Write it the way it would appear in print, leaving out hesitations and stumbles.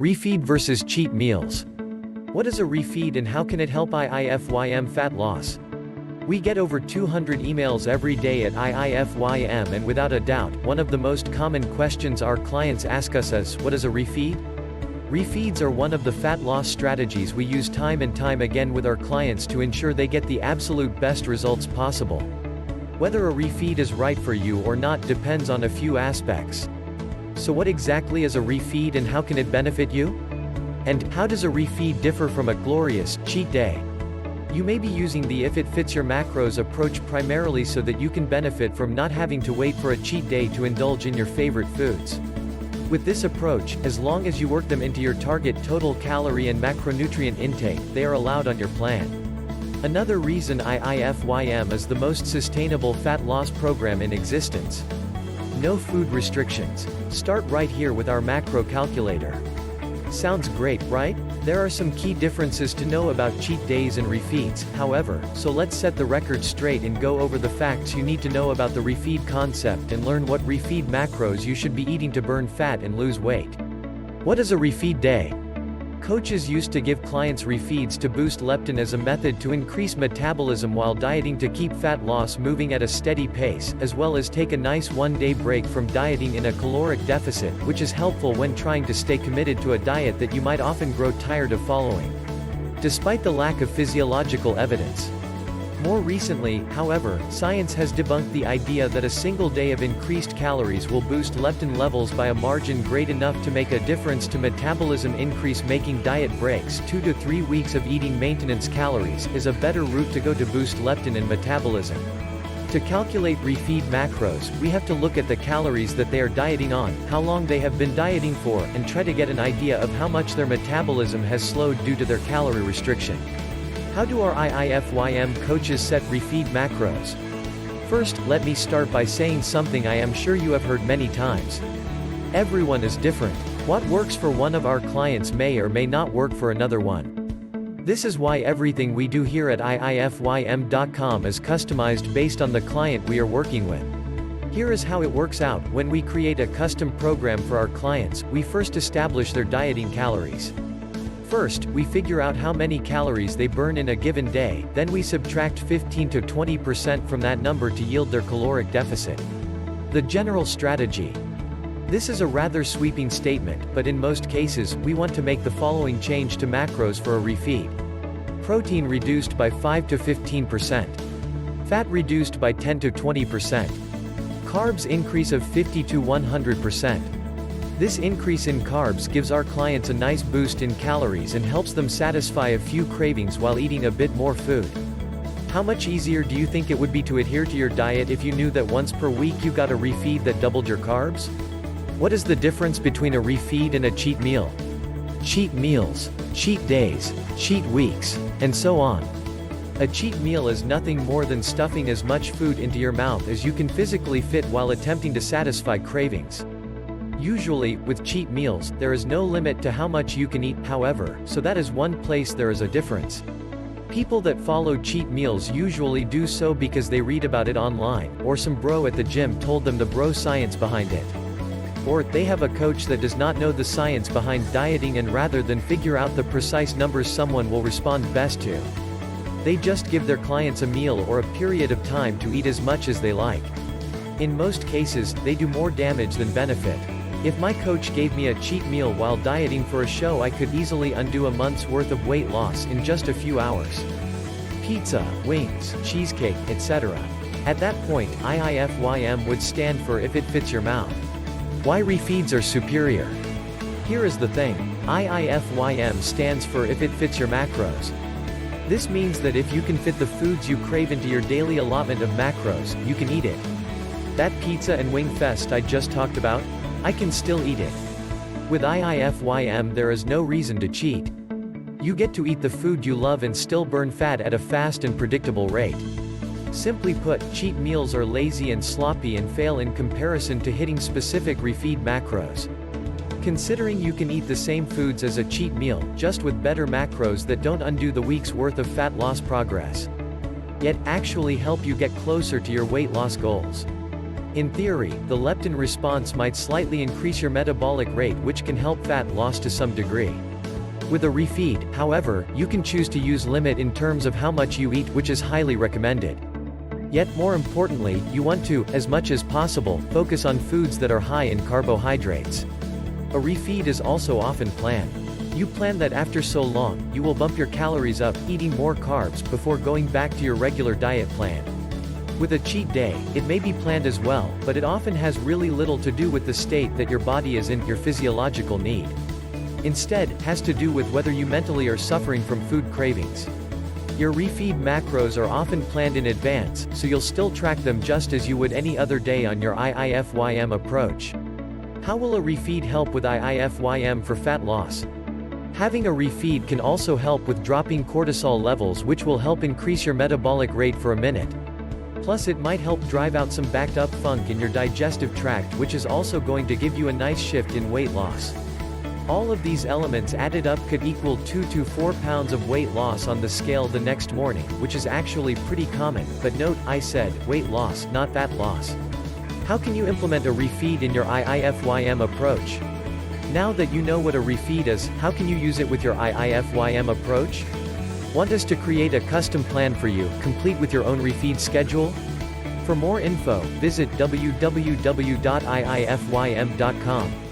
Refeed versus cheat meals. What is a refeed and how can it help IIFYM fat loss? We get over 200 emails every day at IIFYM, and without a doubt, one of the most common questions our clients ask us is, what is a refeed? Refeeds are one of the fat loss strategies we use time and time again with our clients to ensure they get the absolute best results possible. Whether a refeed is right for you or not depends on a few aspects. So what exactly is a refeed and how can it benefit you? And how does a refeed differ from a glorious cheat day? You may be using the if it fits your macros approach primarily so that you can benefit from not having to wait for a cheat day to indulge in your favorite foods. With this approach, as long as you work them into your target total calorie and macronutrient intake, they are allowed on your plan. Another reason IIFYM is the most sustainable fat loss program in existence. No food restrictions. Start right here with our macro calculator. Sounds great, right? There are some key differences to know about cheat days and refeeds, however, so let's set the record straight and go over the facts you need to know about the refeed concept and learn what refeed macros you should be eating to burn fat and lose weight. What is a refeed day? Coaches used to give clients refeeds to boost leptin as a method to increase metabolism while dieting to keep fat loss moving at a steady pace, as well as take a nice one-day break from dieting in a caloric deficit, which is helpful when trying to stay committed to a diet that you might often grow tired of following. Despite the lack of physiological evidence. More recently, however, science has debunked the idea that a single day of increased calories will boost leptin levels by a margin great enough to make a difference to metabolism increase. Making diet breaks 2 to 3 weeks of eating maintenance calories is a better route to go to boost leptin and metabolism. To calculate refeed macros, we have to look at the calories that they are dieting on, how long they have been dieting for, and try to get an idea of how much their metabolism has slowed due to their calorie restriction. How do our IIFYM coaches set refeed macros? First, let me start by saying something I am sure you have heard many times. Everyone is different. What works for one of our clients may or may not work for another one. This is why everything we do here at IIFYM.com is customized based on the client we are working with. Here is how it works out. When we create a custom program for our clients, we first establish their dieting calories. First, we figure out how many calories they burn in a given day, then we subtract 15 to 20% from that number to yield their caloric deficit. The general strategy. This is a rather sweeping statement, but in most cases, we want to make the following change to macros for a refeed. Protein reduced by 5 to 15%. Fat reduced by 10 to 20%. Carbs increase of 50 to 100%. This increase in carbs gives our clients a nice boost in calories and helps them satisfy a few cravings while eating a bit more food. How much easier do you think it would be to adhere to your diet if you knew that once per week you got a refeed that doubled your carbs? What is the difference between a refeed and a cheat meal? Cheat meals, cheat days, cheat weeks, and so on. A cheat meal is nothing more than stuffing as much food into your mouth as you can physically fit while attempting to satisfy cravings. Usually, with cheat meals, there is no limit to how much you can eat, however, so that is one place there is a difference. People that follow cheat meals usually do so because they read about it online, or some bro at the gym told them the bro science behind it. Or, they have a coach that does not know the science behind dieting, and rather than figure out the precise numbers someone will respond best to, they just give their clients a meal or a period of time to eat as much as they like. In most cases, they do more damage than benefit. If my coach gave me a cheat meal while dieting for a show, I could easily undo a month's worth of weight loss in just a few hours. Pizza, wings, cheesecake, etc. At that point, IIFYM would stand for if it fits your mouth. Why refeeds are superior? Here is the thing. IIFYM stands for if it fits your macros. This means that if you can fit the foods you crave into your daily allotment of macros, you can eat it. That pizza and wing fest I just talked about? I can still eat it. With IIFYM there is no reason to cheat. You get to eat the food you love and still burn fat at a fast and predictable rate. Simply put, cheat meals are lazy and sloppy and fail in comparison to hitting specific refeed macros. Considering you can eat the same foods as a cheat meal, just with better macros that don't undo the week's worth of fat loss progress, yet actually help you get closer to your weight loss goals. In theory, the leptin response might slightly increase your metabolic rate, which can help fat loss to some degree. With a refeed, however, you can choose to use limit in terms of how much you eat, which is highly recommended. Yet more importantly, you want to, as much as possible, focus on foods that are high in carbohydrates. A refeed is also often planned. You plan that after so long, you will bump your calories up, eating more carbs, before going back to your regular diet plan. With a cheat day, it may be planned as well, but it often has really little to do with the state that your body is in, your physiological need. Instead, it has to do with whether you mentally are suffering from food cravings. Your refeed macros are often planned in advance, so you'll still track them just as you would any other day on your IIFYM approach. How will a refeed help with IIFYM for fat loss? Having a refeed can also help with dropping cortisol levels, which will help increase your metabolic rate for a minute. Plus it might help drive out some backed up funk in your digestive tract, which is also going to give you a nice shift in weight loss. All of these elements added up could equal 2 to 4 pounds of weight loss on the scale the next morning, which is actually pretty common, but note, I said, weight loss, not fat loss. How can you implement a refeed in your IIFYM approach? Now that you know what a refeed is, how can you use it with your IIFYM approach? Want us to create a custom plan for you, complete with your own refeed schedule? For more info, visit www.iifym.com.